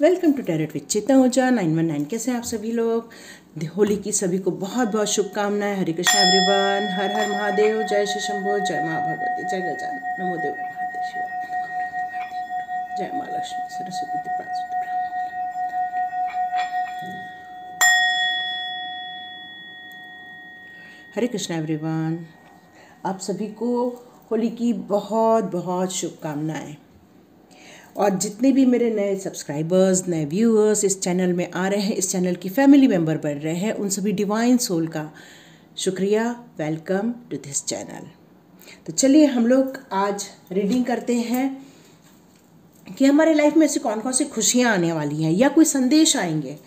Welcome to tarot with चेतना ओझा 919। कैसे हैं आप सभी लोग। होली की सभी को बहुत बहुत शुभकामनाएं। हरे कृष्णा एवरीवन। हर हर महादेव। जय श्री शंभो। जय माँ भगवती। जय गजानन। नमो देव महादेव शिवाय। जय माँ लक्ष्मी सरस्वती प्राचुर्य। हरे कृष्णा एवरीवन। आप सभी को होली की बहुत बहुत शुभकामनाएं। और जितने भी मेरे नए सब्सक्राइबर्स, नए व्यूअर्स इस चैनल में आ रहे हैं, इस चैनल की फैमिली मेंबर बन रहे हैं, उन सभी डिवाइन सोल का शुक्रिया। Welcome to this channel. तो चलिए हम लोग आज रीडिंग करते हैं कि हमारे लाइफ में ऐसी कौन कौन सी खुशियाँ आने वाली हैं या कोई संदेश आएंगे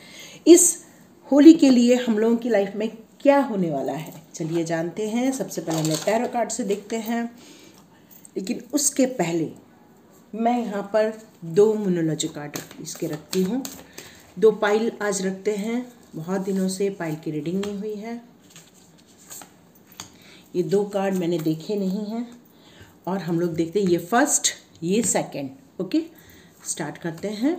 इस होली के लिए। हम लोगों की लाइफ में क्या होने वाला है, चलिए जानते हैं। सबसे पहले हम लोग टैरो कार्ड से देखते हैं, लेकिन उसके पहले मैं यहाँ पर 2 मोनोलॉजी कार्ड इसके रखती हूँ। 2 पाइल आज रखते हैं। बहुत दिनों से पाइल की रीडिंग नहीं हुई है। ये 2 कार्ड मैंने देखे नहीं हैं और हम लोग देखते हैं, ये फर्स्ट, ये सेकंड। ओके, स्टार्ट करते हैं।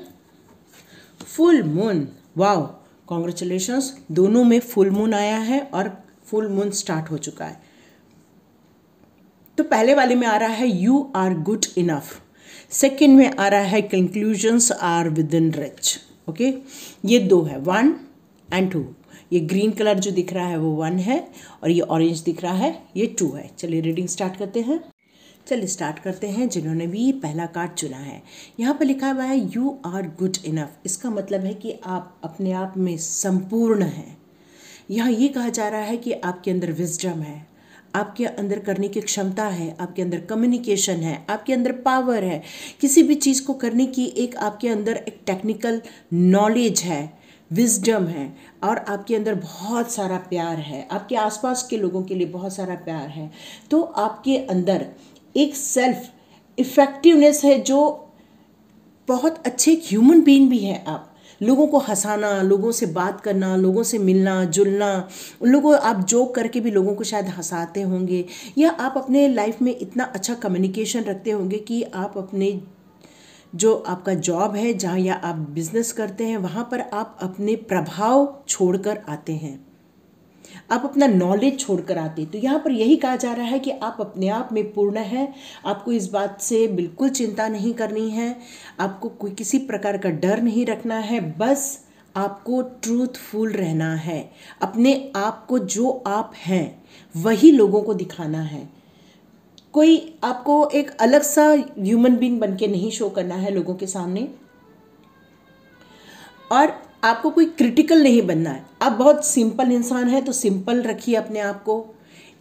Full moon, wow, congratulations. दोनों में फुल मून आया है और फुल मून स्टार्ट हो चुका है। तो पहले वाले में आ रहा है you are good enough. Second में आ रहा है conclusions are within reach. Okay, ये 2 है, 1 और 2। ये ग्रीन कलर जो दिख रहा है वो 1 है और ये ऑरेंज दिख रहा है ये 2 है। चलिए रीडिंग स्टार्ट करते हैं। चलिए स्टार्ट करते हैं। जिन्होंने भी पहला कार्ड चुना है, यहाँ पर लिखा हुआ है यू आर गुड इनफ। इसका मतलब है कि आप अपने आप में संपूर्ण हैं। यहाँ ये कहा जा रहा है कि आपके अंदर विजडम है, आपके अंदर करने की क्षमता है, आपके अंदर कम्युनिकेशन है, आपके अंदर पावर है, किसी भी चीज़ को करने की एक आपके अंदर एक टेक्निकल नॉलेज है, विजडम है, और आपके अंदर बहुत सारा प्यार है, आपके आसपास के लोगों के लिए बहुत सारा प्यार है। तो आपके अंदर एक सेल्फ इफेक्टिवनेस है, जो बहुत अच्छे ह्यूमन बीइंग भी है। आप लोगों को हंसाना, लोगों से बात करना, लोगों से मिलना जुलना, उन लोगों आप जोक करके भी लोगों को शायद हंसाते होंगे, या आप अपने लाइफ में इतना अच्छा कम्युनिकेशन रखते होंगे कि आप अपने जो आपका जॉब है, जहाँ या आप बिजनेस करते हैं, वहाँ पर आप अपने प्रभाव छोड़कर आते हैं, आप अपना नॉलेज छोड़कर आते। तो यहाँ पर यही कहा जा रहा है कि आप अपने आप में पूर्ण है। आपको इस बात से बिल्कुल चिंता नहीं करनी है, आपको कोई किसी प्रकार का डर नहीं रखना है। बस आपको ट्रूथफुल रहना है, अपने आप को जो आप हैं वही लोगों को दिखाना है। कोई आपको एक अलग सा ह्यूमन बीइंग बन के नहीं शो करना है लोगों के सामने, और आपको कोई क्रिटिकल नहीं बनना है। आप बहुत सिंपल इंसान हैं तो सिंपल रखिए अपने आप को,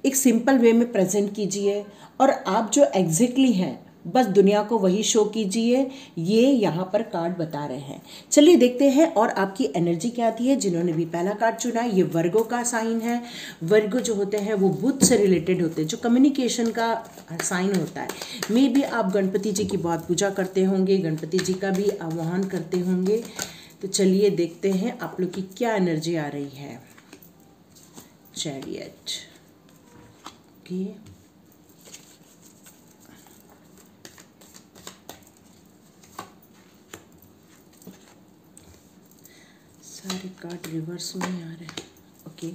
एक सिंपल वे में प्रेजेंट कीजिए, और आप जो एग्जैक्टली हैं बस दुनिया को वही शो कीजिए। ये यहाँ पर कार्ड बता रहे हैं। चलिए देखते हैं और आपकी एनर्जी क्या आती है। जिन्होंने भी पहला कार्ड चुना है, ये वर्गो का साइन है। वर्गो जो होते हैं वो बुध से रिलेटेड होते हैं, जो कम्युनिकेशन का साइन होता है। मे बी आप गणपति जी की बहुत पूजा करते होंगे, गणपति जी का भी आह्वान करते होंगे। तो चलिए देखते हैं आप लोग की क्या एनर्जी आ रही है। चैरियट, ओके, सारे कार्ड रिवर्स में आ रहे हैं। ओके,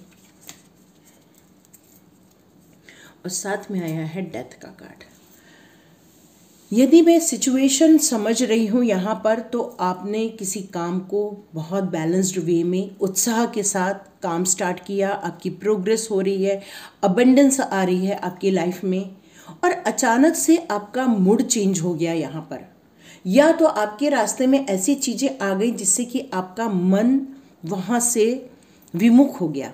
और साथ में आया है डेथ का कार्ड। यदि मैं सिचुएशन समझ रही हूँ यहाँ पर, तो आपने किसी काम को बहुत बैलेंस्ड वे में उत्साह के साथ काम स्टार्ट किया, आपकी प्रोग्रेस हो रही है, अबंडेंस आ रही है आपकी लाइफ में, और अचानक से आपका मूड चेंज हो गया यहाँ पर, या तो आपके रास्ते में ऐसी चीज़ें आ गई जिससे कि आपका मन वहाँ से विमुख हो गया।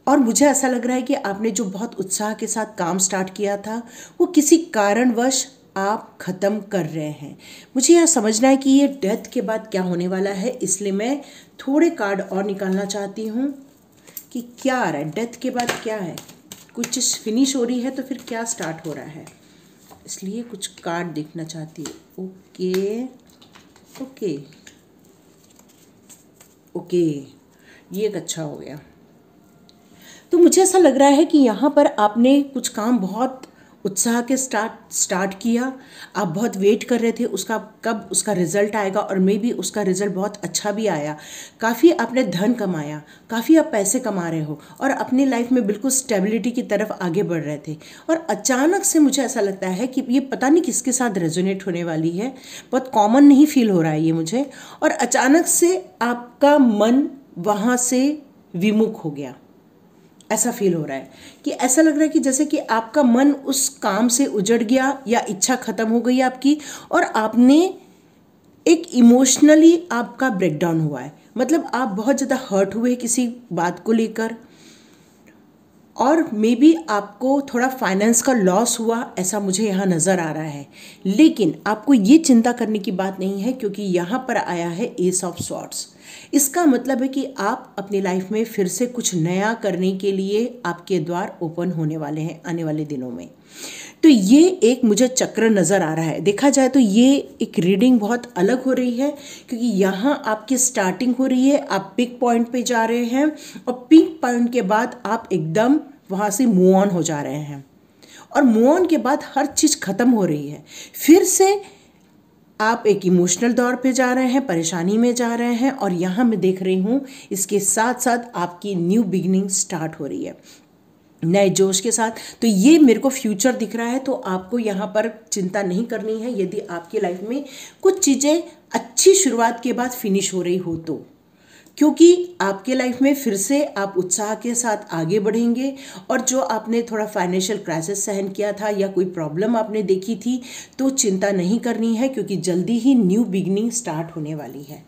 और मुझे ऐसा लग रहा है कि आपने जो बहुत उत्साह के साथ काम स्टार्ट किया था वो किसी कारणवश आप ख़त्म कर रहे हैं। मुझे यह समझना है कि ये डेथ के बाद क्या होने वाला है, इसलिए मैं थोड़े कार्ड और निकालना चाहती हूँ कि क्या आ रहा है डेथ के बाद। क्या है, कुछ चीज़ फिनिश हो रही है तो फिर क्या स्टार्ट हो रहा है, इसलिए कुछ कार्ड देखना चाहती हूँ। ओके ओके ओके, ये एक अच्छा हो गया। तो मुझे ऐसा लग रहा है कि यहाँ पर आपने कुछ काम बहुत उत्साह के स्टार्ट किया, आप बहुत वेट कर रहे थे उसका कब उसका रिजल्ट आएगा, और मे बी उसका रिजल्ट बहुत अच्छा भी आया। काफ़ी आपने धन कमाया, काफ़ी आप पैसे कमा रहे हो और अपनी लाइफ में बिल्कुल स्टेबिलिटी की तरफ आगे बढ़ रहे थे। और अचानक से मुझे ऐसा लगता है कि ये पता नहीं किसके साथ रेजोनेट होने वाली है, बहुत कॉमन नहीं फील हो रहा है ये मुझे। और अचानक से आपका मन वहाँ से विमुख हो गया, ऐसा फील हो रहा है कि ऐसा लग रहा है कि जैसे कि आपका मन उस काम से उजड़ गया या इच्छा खत्म हो गई आपकी, और आपने एक इमोशनली आपका ब्रेकडाउन हुआ है। मतलब आप बहुत ज़्यादा हर्ट हुए किसी बात को लेकर, और मे बी आपको थोड़ा फाइनेंस का लॉस हुआ, ऐसा मुझे यहाँ नज़र आ रहा है। लेकिन आपको ये चिंता करने की बात नहीं है, क्योंकि यहाँ पर आया है एस ऑफ स्वॉर्ड्स। इसका मतलब है कि आप अपनी लाइफ में फिर से कुछ नया करने के लिए आपके द्वार ओपन होने वाले हैं आने वाले दिनों में। तो ये एक मुझे चक्र नज़र आ रहा है। देखा जाए तो ये एक रीडिंग बहुत अलग हो रही है, क्योंकि यहाँ आपकी स्टार्टिंग हो रही है, आप पिक पॉइंट पे जा रहे हैं, और पिक पॉइंट के बाद आप एकदम वहाँ से मूव ऑन हो जा रहे हैं, और मूव ऑन के बाद हर चीज़ ख़त्म हो रही है। फिर से आप एक इमोशनल दौर पे जा रहे हैं, परेशानी में जा रहे हैं, और यहाँ मैं देख रही हूँ इसके साथ साथ आपकी न्यू बिगिनिंग स्टार्ट हो रही है नए जोश के साथ। तो ये मेरे को फ्यूचर दिख रहा है। तो आपको यहाँ पर चिंता नहीं करनी है यदि आपकी लाइफ में कुछ चीज़ें अच्छी शुरुआत के बाद फिनिश हो रही हो तो, क्योंकि आपके लाइफ में फिर से आप उत्साह के साथ आगे बढ़ेंगे। और जो आपने थोड़ा फाइनेंशियल क्राइसिस सहन किया था या कोई प्रॉब्लम आपने देखी थी, तो चिंता नहीं करनी है, क्योंकि जल्दी ही न्यू बिगनिंग स्टार्ट होने वाली है।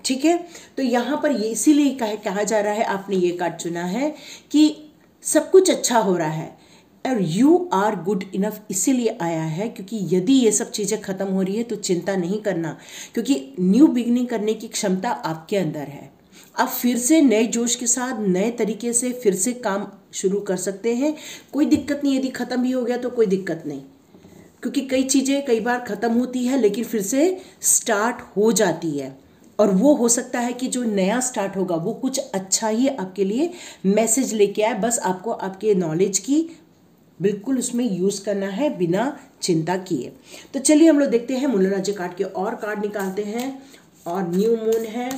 ठीक है, तो यहाँ पर ये इसीलिए कहा जा रहा है, आपने ये कार्ड चुना है कि सब कुछ अच्छा हो रहा है और यू आर गुड इनफ, इसीलिए आया है क्योंकि यदि ये सब चीज़ें ख़त्म हो रही है तो चिंता नहीं करना, क्योंकि न्यू बिगनिंग करने की क्षमता आपके अंदर है। आप फिर से नए जोश के साथ नए तरीके से फिर से काम शुरू कर सकते हैं। कोई दिक्कत नहीं, यदि ख़त्म भी हो गया तो कोई दिक्कत नहीं, क्योंकि कई चीज़ें कई बार ख़त्म होती है लेकिन फिर से स्टार्ट हो जाती है। और वो हो सकता है कि जो नया स्टार्ट होगा वो कुछ अच्छा ही आपके लिए मैसेज लेके आए। बस आपको आपके नॉलेज की बिल्कुल उसमें यूज़ करना है बिना चिंता किए। तो चलिए हम लोग देखते हैं मूल राज्य कार्ड के और कार्ड निकालते हैं। और न्यू मून है,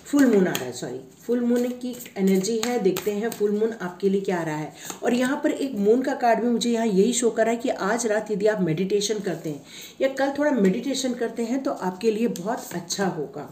फुल मून आ रहा है, सॉरी फुल मून की एनर्जी है। देखते हैं फुल मून आपके लिए क्या आ रहा है। और यहाँ पर एक मून का कार्ड भी मुझे यहाँ यही शो कर रहा है कि आज रात यदि आप मेडिटेशन करते हैं या कल थोड़ा मेडिटेशन करते हैं तो आपके लिए बहुत अच्छा होगा।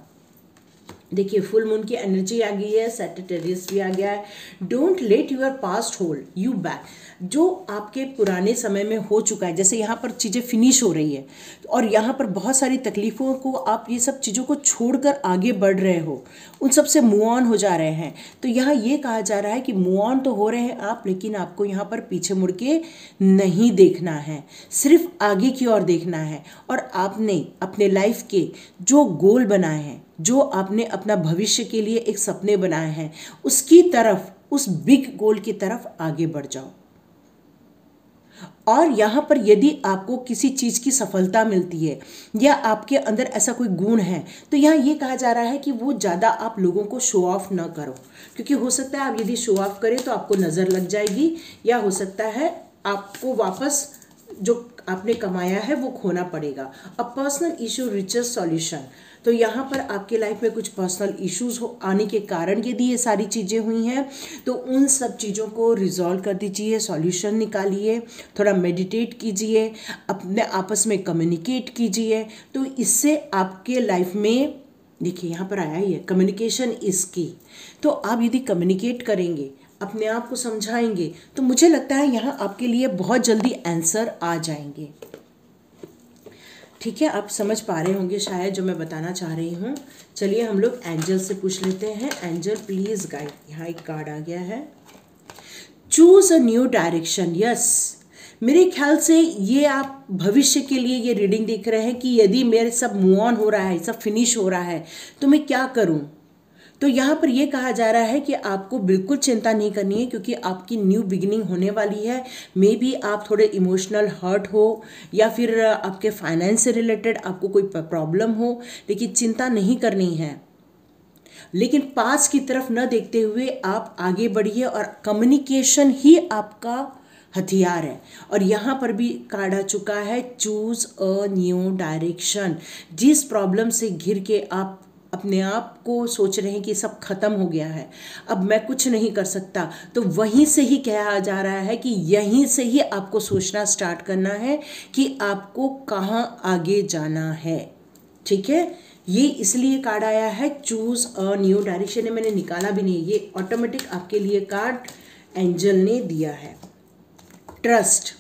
देखिए फुल मून की एनर्जी आ गई है, सैजिटेरियस भी आ गया है। Don't let your past hold you back, जो आपके पुराने समय में हो चुका है, जैसे यहाँ पर चीज़ें फिनिश हो रही है और यहाँ पर बहुत सारी तकलीफ़ों को आप ये सब चीज़ों को छोड़कर आगे बढ़ रहे हो, उन सब से मूव ऑन हो जा रहे हैं। तो यहाँ ये कहा जा रहा है कि मूव ऑन तो हो रहे हैं आप, लेकिन आपको यहाँ पर पीछे मुड़ के नहीं देखना है, सिर्फ आगे की ओर देखना है। और आपने अपने लाइफ के जो गोल बनाए हैं, जो आपने अपना भविष्य के लिए एक सपने बनाए हैं, उसकी तरफ, उस बिग गोल की तरफ आगे बढ़ जाओ। और यहाँ पर यदि आपको किसी चीज़ की सफलता मिलती है या आपके अंदर ऐसा कोई गुण है, तो यहाँ ये कहा जा रहा है कि वो ज़्यादा आप लोगों को शो ऑफ ना करो, क्योंकि हो सकता है आप यदि शो ऑफ करें तो आपको नज़र लग जाएगी, या हो सकता है आपको वापस जो आपने कमाया है वो खोना पड़ेगा। A personal issue reaches solution, तो यहाँ पर आपके लाइफ में कुछ पर्सनल इश्यूज आने के कारण यदि ये सारी चीज़ें हुई हैं तो उन सब चीज़ों को रिजॉल्व कर दीजिए, सॉल्यूशन निकालिए, थोड़ा मेडिटेट कीजिए, अपने आपस में कम्युनिकेट कीजिए। तो इससे आपके लाइफ में, देखिए यहाँ पर आया ही है कम्युनिकेशन इज की, तो आप यदि कम्युनिकेट करेंगे, अपने आप को समझाएंगे, तो मुझे लगता है यहाँ आपके लिए बहुत जल्दी आंसर आ जाएंगे। ठीक है, आप समझ पा रहे होंगे शायद जो मैं बताना चाह रही हूँ। चलिए हम लोग एंजल से पूछ लेते हैं। एंजल प्लीज गाइड, यहाँ एक कार्ड आ गया है, choose a new direction. Yes, मेरे ख्याल से ये आप भविष्य के लिए ये रीडिंग देख रहे हैं कि यदि मेरे सब मूव ऑन हो रहा है, सब फिनिश हो रहा है, तो मैं क्या करूँ। तो यहाँ पर यह कहा जा रहा है कि आपको बिल्कुल चिंता नहीं करनी है, क्योंकि आपकी न्यू बिगिनिंग होने वाली है। मे बी आप थोड़े इमोशनल हर्ट हो या फिर आपके फाइनेंस से रिलेटेड आपको कोई प्रॉब्लम हो, लेकिन चिंता नहीं करनी है। लेकिन पास की तरफ न देखते हुए आप आगे बढ़िए और कम्युनिकेशन ही आपका हथियार है। और यहाँ पर भी कार्ड आ चुका है चूज अ न्यू डायरेक्शन। जिस प्रॉब्लम से घिर के आप अपने आप को सोच रहे हैं कि सब खत्म हो गया है, अब मैं कुछ नहीं कर सकता, तो वहीं से ही कहा जा रहा है कि यहीं से ही आपको सोचना स्टार्ट करना है कि आपको कहाँ आगे जाना है। ठीक है, ये इसलिए कार्ड आया है चूज अ न्यू डायरेक्शन है, मैंने निकाला भी नहीं, ये ऑटोमेटिक आपके लिए कार्ड एंजल ने दिया है। ट्रस्ट,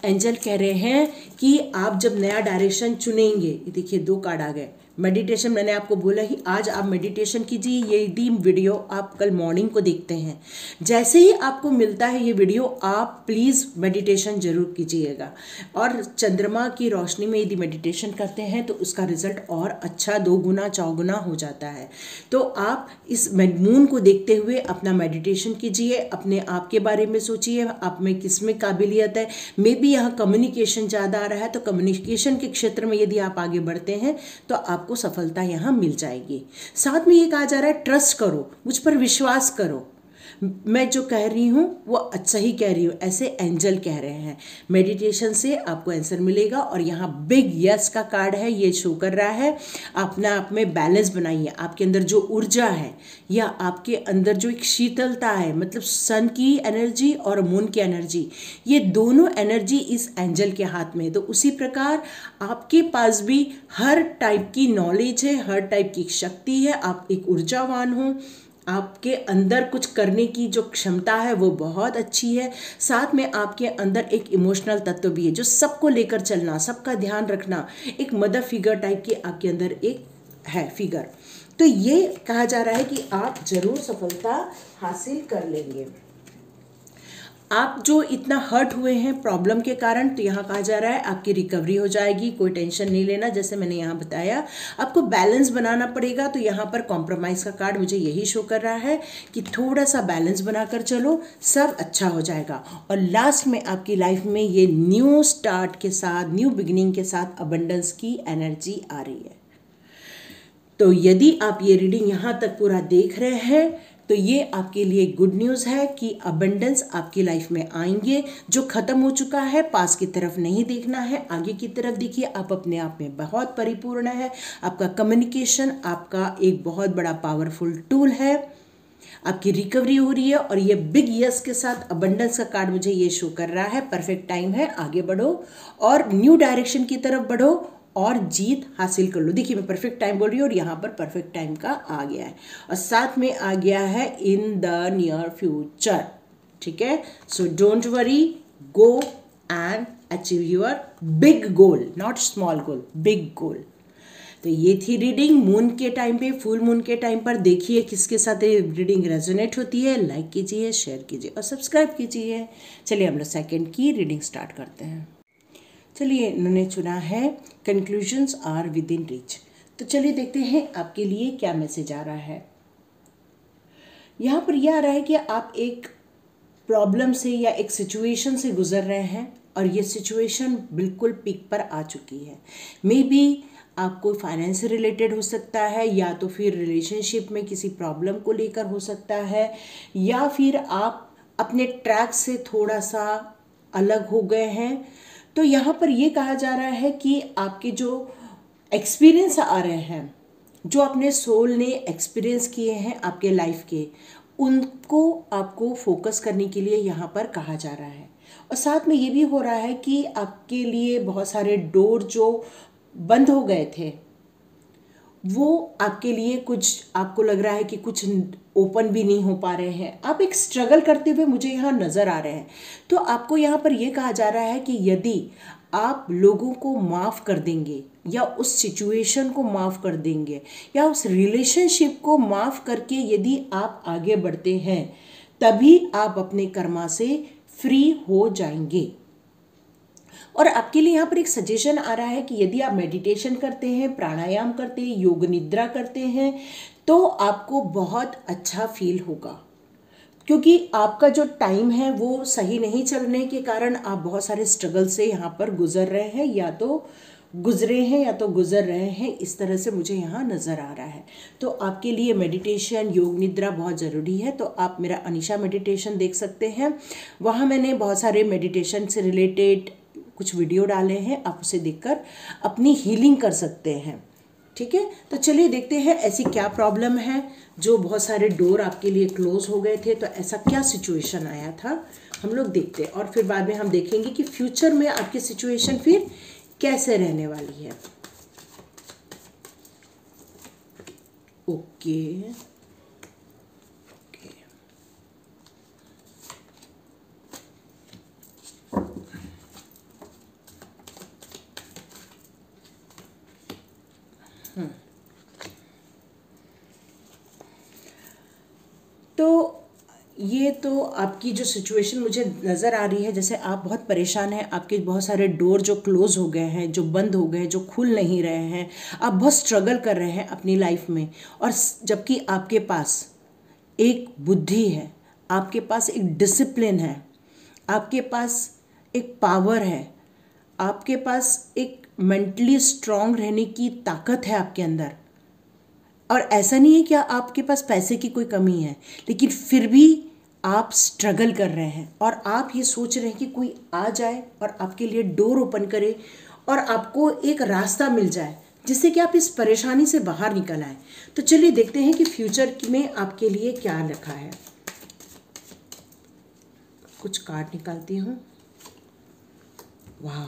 एंजल कह रहे हैं कि आप जब नया डायरेक्शन चुनेंगे, ये देखिए 2 कार्ड आ गए। मेडिटेशन, मैंने आपको बोला ही आज आप मेडिटेशन कीजिए, ये डीम वीडियो आप कल मॉर्निंग को देखते हैं। जैसे ही आपको मिलता है ये वीडियो, आप प्लीज़ मेडिटेशन जरूर कीजिएगा। और चंद्रमा की रोशनी में यदि मेडिटेशन करते हैं तो उसका रिजल्ट और अच्छा 2 गुना 4 गुना हो जाता है। तो आप इस मून को देखते हुए अपना मेडिटेशन कीजिए, अपने आप के बारे में सोचिए, आप में किस में काबिलियत है। मे बी यहाँ कम्युनिकेशन ज़्यादा आ रहा है, तो कम्युनिकेशन के क्षेत्र में यदि आप आगे बढ़ते हैं तो आपको सफलता यहाँ मिल जाएगी। साथ में ये कहा जा रहा है ट्रस्ट करो, मुझ पर विश्वास करो, मैं जो कह रही हूँ वो अच्छा ही कह रही हूँ, ऐसे एंजल कह रहे हैं। मेडिटेशन से आपको आंसर मिलेगा। और यहाँ बिग यस का कार्ड है, ये शो कर रहा है अपना आप में बैलेंस बनाइए। आपके अंदर जो ऊर्जा है या आपके अंदर जो एक शीतलता है, मतलब सन की एनर्जी और मून की एनर्जी, ये दोनों एनर्जी इस एंजल के हाथ में है। तो उसी प्रकार आपके पास भी हर टाइप की नॉलेज है, हर टाइप की शक्ति है, आप एक ऊर्जावान हो, आपके अंदर कुछ करने की जो क्षमता है वो बहुत अच्छी है। साथ में आपके अंदर एक इमोशनल तत्व भी है, जो सबको लेकर चलना, सबका ध्यान रखना, एक मदर फिगर टाइप की आपके अंदर एक है फिगर। तो ये कहा जा रहा है कि आप जरूर सफलता हासिल कर लेंगे। आप जो इतना हर्ट हुए हैं प्रॉब्लम के कारण, तो यहाँ कहा जा रहा है आपकी रिकवरी हो जाएगी, कोई टेंशन नहीं लेना। जैसे मैंने यहाँ बताया आपको बैलेंस बनाना पड़ेगा, तो यहाँ पर कॉम्प्रोमाइज़ का कार्ड मुझे यही शो कर रहा है कि थोड़ा सा बैलेंस बनाकर चलो, सब अच्छा हो जाएगा। और लास्ट में आपकी लाइफ में ये न्यू स्टार्ट के साथ, न्यू बिगिनिंग के साथ अबंडेंस की एनर्जी आ रही है। तो यदि आप ये रीडिंग यहाँ तक पूरा देख रहे हैं तो ये आपके लिए गुड न्यूज़ है कि अबंडेंस आपकी लाइफ में आएंगे। जो खत्म हो चुका है पास की तरफ नहीं देखना है, आगे की तरफ देखिए। आप अपने आप में बहुत परिपूर्ण है, आपका कम्युनिकेशन आपका एक बहुत बड़ा पावरफुल टूल है, आपकी रिकवरी हो रही है। और ये बिग यस के साथ अबंडेंस का कार्ड मुझे ये शो कर रहा है, परफेक्ट टाइम है, आगे बढ़ो और न्यू डायरेक्शन की तरफ बढ़ो और जीत हासिल कर लो। देखिए मैं परफेक्ट टाइम बोल रही हूँ और यहाँ पर परफेक्ट टाइम का आ गया है और साथ में आ गया है इन द नियर फ्यूचर। ठीक है, so don't worry, go and achieve your big goal, not small goal, big goal. तो ये थी रीडिंग मून के टाइम पे, फुल मून के टाइम पर। देखिए किसके साथ ये रीडिंग रेजोनेट होती है, लाइक कीजिए, शेयर कीजिए और सब्सक्राइब कीजिए। चलिए हम लोग सेकेंड की रीडिंग स्टार्ट करते हैं। चलिए इन्होंने चुना है conclusions are within reach. तो चलिए देखते हैं आपके लिए क्या मैसेज आ रहा है। यहाँ पर यह आ रहा है कि आप एक प्रॉब्लम से या एक सिचुएशन से गुजर रहे हैं और ये सिचुएशन बिल्कुल पीक पर आ चुकी है। मे बी आपको फाइनेंस से रिलेटेड हो सकता है, या तो फिर रिलेशनशिप में किसी प्रॉब्लम को लेकर हो सकता है, या फिर आप अपने ट्रैक से थोड़ा सा अलग हो गए हैं। तो यहाँ पर ये कहा जा रहा है कि आपके जो एक्सपीरियंस आ रहे हैं, जो अपने सोल ने एक्सपीरियंस किए हैं आपके लाइफ के, उनको आपको फोकस करने के लिए यहाँ पर कहा जा रहा है। और साथ में ये भी हो रहा है कि आपके लिए बहुत सारे डोर जो बंद हो गए थे, वो आपके लिए कुछ, आपको लग रहा है कि कुछ ओपन भी नहीं हो पा रहे हैं, आप एक स्ट्रगल करते हुए मुझे यहाँ नज़र आ रहे हैं। तो आपको यहाँ पर यह कहा जा रहा है कि यदि आप लोगों को माफ़ कर देंगे या उस सिचुएशन को माफ़ कर देंगे या उस रिलेशनशिप को माफ़ करके यदि आप आगे बढ़ते हैं, तभी आप अपने कर्मा से फ्री हो जाएंगे। और आपके लिए यहाँ पर एक सजेशन आ रहा है कि यदि आप मेडिटेशन करते हैं, प्राणायाम करते हैं, योग निद्रा करते हैं, तो आपको बहुत अच्छा फील होगा। क्योंकि आपका जो टाइम है वो सही नहीं चलने के कारण आप बहुत सारे स्ट्रगल से यहाँ पर गुजर रहे हैं, या तो गुजरे हैं या तो गुजर रहे हैं, इस तरह से मुझे यहाँ नज़र आ रहा है। तो आपके लिए मेडिटेशन, योग निद्रा बहुत ज़रूरी है। तो आप मेरा अनीशा मेडिटेशन देख सकते हैं, वहाँ मैंने बहुत सारे मेडिटेशन से रिलेटेड कुछ वीडियो डाले हैं, आप उसे देखकर अपनी हीलिंग कर सकते हैं। ठीक है, तो चलिए देखते हैं ऐसी क्या प्रॉब्लम है जो बहुत सारे डोर आपके लिए क्लोज हो गए थे। तो ऐसा क्या सिचुएशन आया था, हम लोग देखते हैं, और फिर बाद में हम देखेंगे कि फ्यूचर में आपकी सिचुएशन फिर कैसे रहने वाली है। ओके, तो ये तो आपकी जो सिचुएशन मुझे नज़र आ रही है, जैसे आप बहुत परेशान हैं, आपके बहुत सारे डोर जो क्लोज हो गए हैं, जो बंद हो गए हैं, जो खुल नहीं रहे हैं, आप बहुत स्ट्रगल कर रहे हैं अपनी लाइफ में। और जबकि आपके पास एक बुद्धि है, आपके पास एक डिसिप्लिन है, आपके पास एक पावर है, आपके पास एक मेंटली स्ट्रांग रहने की ताकत है आपके अंदर। और ऐसा नहीं है कि आपके पास पैसे की कोई कमी है, लेकिन फिर भी आप स्ट्रगल कर रहे हैं और आप ये सोच रहे हैं कि कोई आ जाए और आपके लिए डोर ओपन करे और आपको एक रास्ता मिल जाए जिससे कि आप इस परेशानी से बाहर निकल आए। तो चलिए देखते हैं कि फ्यूचर में आपके लिए क्या रखा है। कुछ कार्ड निकालती हूँ। वाह,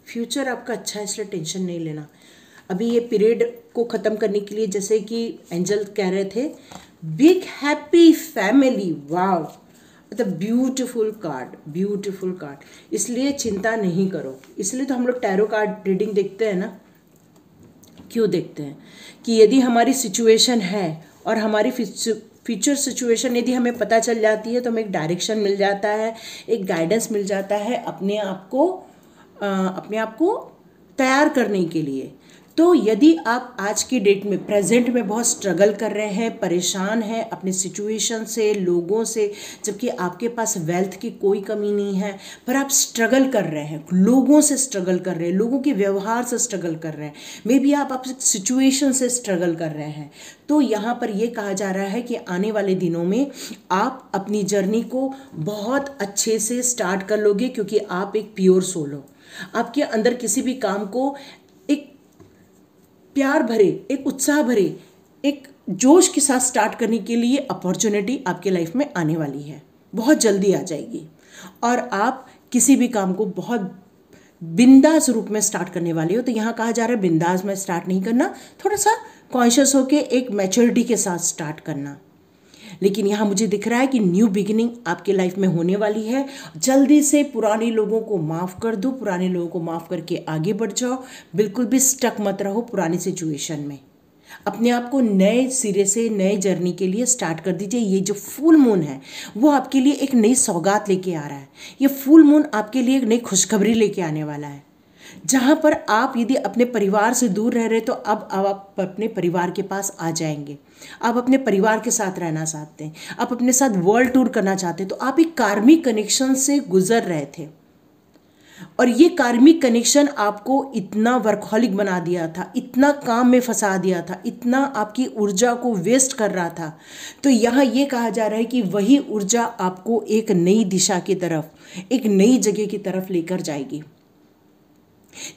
फ्यूचर आपका अच्छा है, इसलिए टेंशन नहीं लेना। अभी ये पीरियड को ख़त्म करने के लिए, जैसे कि एंजल कह रहे थे, बिग हैप्पी फैमिली। वाह, मतलब ब्यूटीफुल कार्ड, ब्यूटीफुल कार्ड। इसलिए चिंता नहीं करो। इसलिए तो हम लोग टैरो कार्ड रीडिंग देखते हैं ना। क्यों देखते हैं कि यदि हमारी सिचुएशन है और हमारी फ्यूचर सिचुएशन यदि हमें पता चल जाती है तो हमें एक डायरेक्शन मिल जाता है, एक गाइडेंस मिल जाता है अपने आप को तैयार करने के लिए। तो यदि आप आज की डेट में, प्रेजेंट में बहुत स्ट्रगल कर रहे हैं, परेशान हैं अपने सिचुएशन से, लोगों से, जबकि आपके पास वेल्थ की कोई कमी नहीं है, पर आप स्ट्रगल कर रहे हैं, लोगों से स्ट्रगल कर रहे हैं, लोगों के व्यवहार से स्ट्रगल कर रहे हैं, मे बी आप सिचुएशन से स्ट्रगल कर रहे हैं, तो यहाँ पर यह कहा जा रहा है कि आने वाले दिनों में आप अपनी जर्नी को बहुत अच्छे से स्टार्ट कर लोगे, क्योंकि आप एक प्योर सोल हो। आपके अंदर किसी भी काम को एक प्यार भरे, एक उत्साह भरे, एक जोश के साथ स्टार्ट करने के लिए अपॉर्चुनिटी आपके लाइफ में आने वाली है, बहुत जल्दी आ जाएगी। और आप किसी भी काम को बहुत बिंदास रूप में स्टार्ट करने वाले हो। तो यहाँ कहा जा रहा है बिंदास में स्टार्ट नहीं करना, थोड़ा सा कॉन्शियस होके एक मैच्योरिटी के साथ स्टार्ट करना। लेकिन यहाँ मुझे दिख रहा है कि न्यू बिगिनिंग आपके लाइफ में होने वाली है। जल्दी से पुराने लोगों को माफ़ कर दो, पुराने लोगों को माफ़ करके आगे बढ़ जाओ। बिल्कुल भी स्टक मत रहो पुरानी सिचुएशन में। अपने आप को नए सिरे से, नए जर्नी के लिए स्टार्ट कर दीजिए। ये जो फुल मून है वो आपके लिए एक नई सौगात लेके आ रहा है। ये फुल मून आपके लिए एक नई खुशखबरी लेके आने वाला है, जहाँ पर आप यदि अपने परिवार से दूर रह रहे तो अब आप अपने परिवार के पास आ जाएंगे। आप अपने परिवार के साथ रहना चाहते हैं, आप अपने साथ वर्ल्ड टूर करना चाहते हैं। तो आप एक कार्मिक कनेक्शन से गुजर रहे थे और ये कार्मिक कनेक्शन आपको इतना वर्कहॉलिक बना दिया था, इतना काम में फंसा दिया था, इतना आपकी ऊर्जा को वेस्ट कर रहा था। तो यहाँ ये कहा जा रहा है कि वही ऊर्जा आपको एक नई दिशा की तरफ, एक नई जगह की तरफ लेकर जाएगी,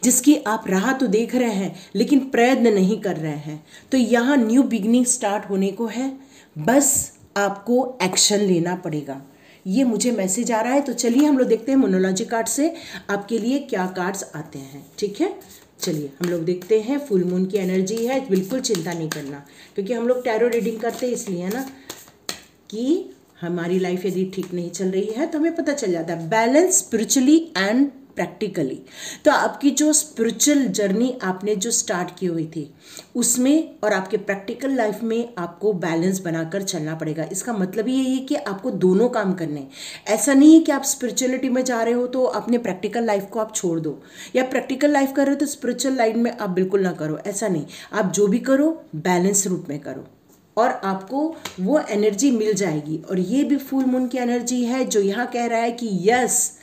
जिसकी आप राह तो देख रहे हैं लेकिन प्रयत्न नहीं कर रहे हैं। तो यहाँ न्यू बिगिनिंग स्टार्ट होने को है, बस आपको एक्शन लेना पड़ेगा। ये मुझे मैसेज आ रहा है। तो चलिए हम लोग देखते हैं मोनोलॉजी कार्ड से आपके लिए क्या कार्ड्स आते हैं। ठीक है, चलिए हम लोग देखते हैं। फुल मून की एनर्जी है, बिल्कुल चिंता नहीं करना, क्योंकि हम लोग टैरो रीडिंग करते हैं इसलिए है ना, कि हमारी लाइफ यदि ठीक नहीं चल रही है तो हमें पता चल जाता है। Balance spiritually and practically. तो आपकी जो स्पिरिचुअल जर्नी आपने जो स्टार्ट की हुई थी उसमें और आपके प्रैक्टिकल लाइफ में आपको बैलेंस बनाकर चलना पड़ेगा। इसका मतलब ये है कि आपको दोनों काम करने। ऐसा नहीं है कि आप स्पिरिचुअलिटी में जा रहे हो तो अपने प्रैक्टिकल लाइफ को आप छोड़ दो, या प्रैक्टिकल लाइफ कर रहे हो तो स्पिरिचुअल लाइन में आप बिल्कुल ना करो। ऐसा नहीं, आप जो भी करो बैलेंस रूप में करो और आपको वो एनर्जी मिल जाएगी। और ये भी फुल मून की एनर्जी है जो यहाँ कह रहा है कि यस,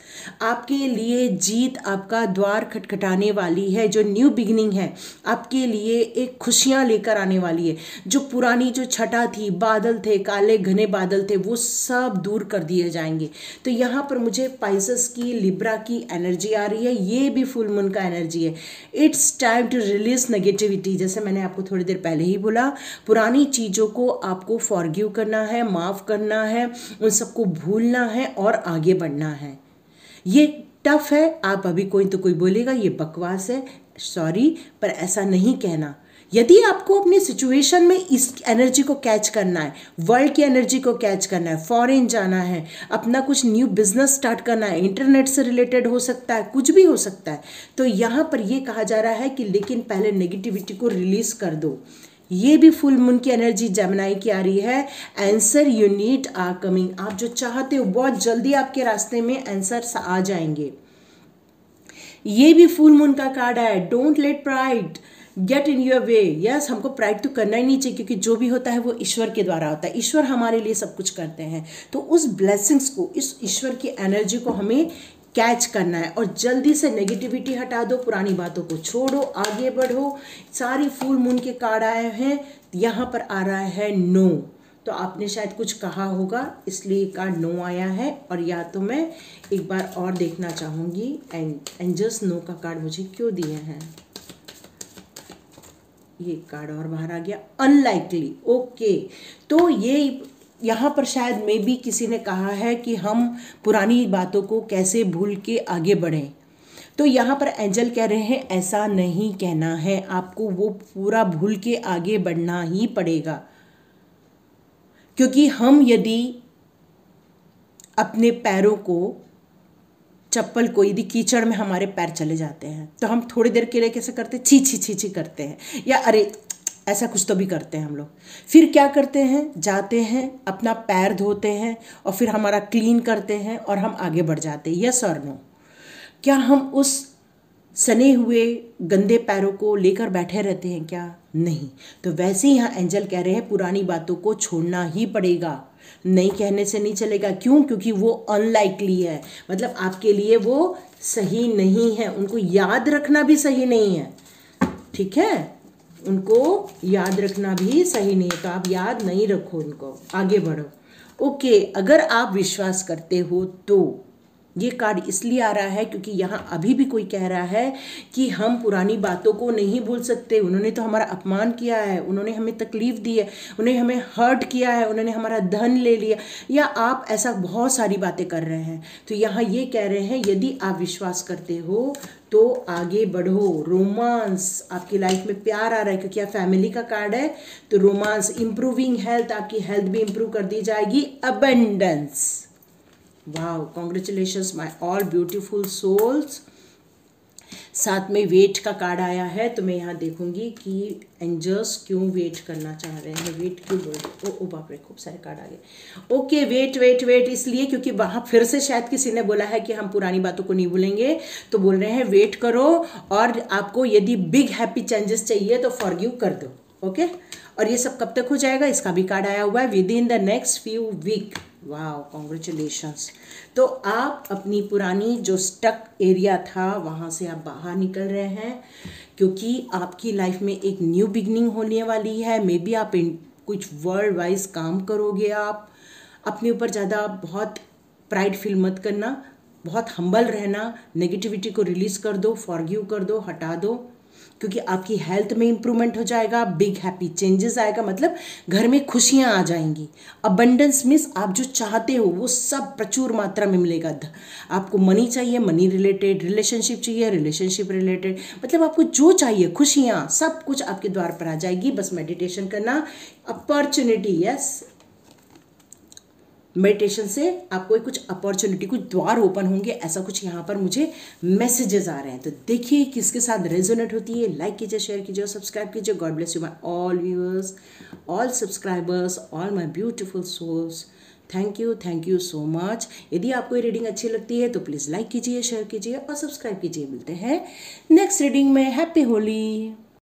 आपके लिए जीत आपका द्वार खटखटाने वाली है। जो न्यू बिगिनिंग है आपके लिए एक खुशियां लेकर आने वाली है। जो पुरानी जो छटा थी, बादल थे, काले घने बादल थे, वो सब दूर कर दिए जाएंगे। तो यहाँ पर मुझे पाइसेस की, लिब्रा की एनर्जी आ रही है। ये भी फुल मून का एनर्जी है। It's time to release negativity. जैसे मैंने आपको थोड़ी देर पहले ही बोला, पुरानी चीज़ों को आपको फॉरगिव करना है, माफ़ करना है, उन सबको भूलना है और आगे बढ़ना है। ये टफ है। आप अभी कोई तो कोई बोलेगा ये बकवास है, सॉरी, पर ऐसा नहीं कहना। यदि आपको अपनी सिचुएशन में इस एनर्जी को कैच करना है, वर्ल्ड की एनर्जी को कैच करना है, फॉरेन जाना है, अपना कुछ न्यू बिजनेस स्टार्ट करना है, इंटरनेट से रिलेटेड हो सकता है, कुछ भी हो सकता है, तो यहाँ पर ये कहा जा रहा है कि लेकिन पहले नेगेटिविटी को रिलीज कर दो। ये भी फुल मून की एनर्जी जेमिनी की आ रही है। Answer you need are coming. आप जो चाहते हो बहुत जल्दी आपके रास्ते में आंसर्स आ जाएंगे। ये भी फुल मून का कार्ड है। Don't late pride get in your way. Yes, हमको प्राइड तो करना ही नहीं चाहिए, क्योंकि जो भी होता है वो ईश्वर के द्वारा होता है। ईश्वर हमारे लिए सब कुछ करते हैं। तो उस ब्लेसिंग्स को, इस ईश्वर की एनर्जी को हमें कैच करना है और जल्दी से नेगेटिविटी हटा दो, पुरानी बातों को छोड़ो, आगे बढ़ो। सारी फुल मून के कार्ड आए हैं। यहाँ पर आ रहा है नो। तो आपने शायद कुछ कहा होगा, इसलिए कार्ड नो आया है। और या तो मैं एक बार और देखना चाहूँगी एंजल्स नो का कार्ड मुझे क्यों दिए हैं। ये कार्ड और बाहर आ गया, अनलाइकली। ओके, तो ये यहाँ पर शायद मे भी किसी ने कहा है कि हम पुरानी बातों को कैसे भूल के आगे बढ़ें। तो यहाँ पर एंजल कह रहे हैं ऐसा नहीं कहना है, आपको वो पूरा भूल के आगे बढ़ना ही पड़ेगा। क्योंकि हम यदि अपने पैरों को, चप्पल को, यदि कीचड़ में हमारे पैर चले जाते हैं तो हम थोड़ी देर के लिए कैसे करते हैं, छी छी छी छी करते हैं, या अरे ऐसा कुछ तो भी करते हैं हम लोग। फिर क्या करते हैं, जाते हैं, अपना पैर धोते हैं और फिर हमारा क्लीन करते हैं और हम आगे बढ़ जाते हैं। यस और नो? क्या हम उस सने हुए गंदे पैरों को लेकर बैठे रहते हैं क्या? नहीं। तो वैसे ही यहाँ एंजल कह रहे हैं पुरानी बातों को छोड़ना ही पड़ेगा, नहीं कहने से नहीं चलेगा। क्यों? क्योंकि वो अनलाइकली है, मतलब आपके लिए वो सही नहीं है, उनको याद रखना भी सही नहीं है। ठीक है, उनको याद रखना भी सही नहीं है, तो आप याद नहीं रखो उनको, आगे बढ़ो। ओके, अगर आप विश्वास करते हो तो ये कार्ड इसलिए आ रहा है क्योंकि यहाँ अभी भी कोई कह रहा है कि हम पुरानी बातों को नहीं भूल सकते। उन्होंने तो हमारा अपमान किया है, उन्होंने हमें तकलीफ दी है, उन्होंने हमें हर्ट किया है, उन्होंने हमारा धन ले लिया, या आप ऐसा बहुत सारी बातें कर रहे हैं। तो यहाँ ये कह रहे हैं यदि आप विश्वास करते हो तो आगे बढ़ो। रोमांस, आपकी लाइफ में प्यार आ रहा है क्योंकि आप फैमिली का कार्ड है, तो रोमांस, इंप्रूविंग हेल्थ, आपकी हेल्थ भी इंप्रूव कर दी जाएगी। Abundance, wow, congratulations my all beautiful souls. साथ में वेट का कार्ड आया है, तो मैं यहाँ देखूंगी कि एंजल्स क्यों वेट करना चाह रहे हैं, वेट क्यों बोल रहे। ओ बाप रे, खूब सारे कार्ड आ गए। ओके, वेट वेट वेट इसलिए क्योंकि वहाँ फिर से शायद किसी ने बोला है कि हम पुरानी बातों को नहीं भूलेंगे, तो बोल रहे हैं वेट करो, और आपको यदि बिग हैप्पी चेंजेस चाहिए तो फॉरगिव कर दो। ओके, और ये सब कब तक हो जाएगा, इसका भी कार्ड आया हुआ है, within the next few week. Wow, congratulations. तो आप अपनी पुरानी जो स्टक एरिया था वहाँ से आप बाहर निकल रहे हैं, क्योंकि आपकी लाइफ में एक न्यू बिगनिंग होने वाली है। मे बी आप कुछ वर्ल्ड वाइज काम करोगे। आप अपने ऊपर ज़्यादा बहुत प्राइड फील मत करना, बहुत हम्बल रहना, नेगेटिविटी को रिलीज़ कर दो, फॉरगिव कर दो, हटा दो, क्योंकि आपकी हेल्थ में इंप्रूवमेंट हो जाएगा, बिग हैप्पी चेंजेस आएगा, मतलब घर में खुशियां आ जाएंगी। अबंडेंस मीन्स आप जो चाहते हो वो सब प्रचुर मात्रा में मिलेगा। आपको मनी चाहिए, मनी रिलेटेड, रिलेशनशिप चाहिए, रिलेशनशिप रिलेटेड, मतलब आपको जो चाहिए, खुशियां, सब कुछ आपके द्वार पर आ जाएगी। बस मेडिटेशन करना, अपॉर्चुनिटी, यस, मेडिटेशन से आपको कुछ अपॉर्चुनिटी, कुछ द्वार ओपन होंगे, ऐसा कुछ यहाँ पर मुझे मैसेजेस आ रहे हैं। तो देखिए किसके साथ रेजोनेट होती है। लाइक कीजिए, शेयर कीजिए, सब्सक्राइब कीजिए। God bless you my all viewers, all subscribers, all my beautiful souls. Thank you so much. यदि आपको ये रीडिंग अच्छी लगती है तो प्लीज़ लाइक कीजिए, शेयर कीजिए और सब्सक्राइब कीजिए। मिलते हैं नेक्स्ट रीडिंग में। हैप्पी होली।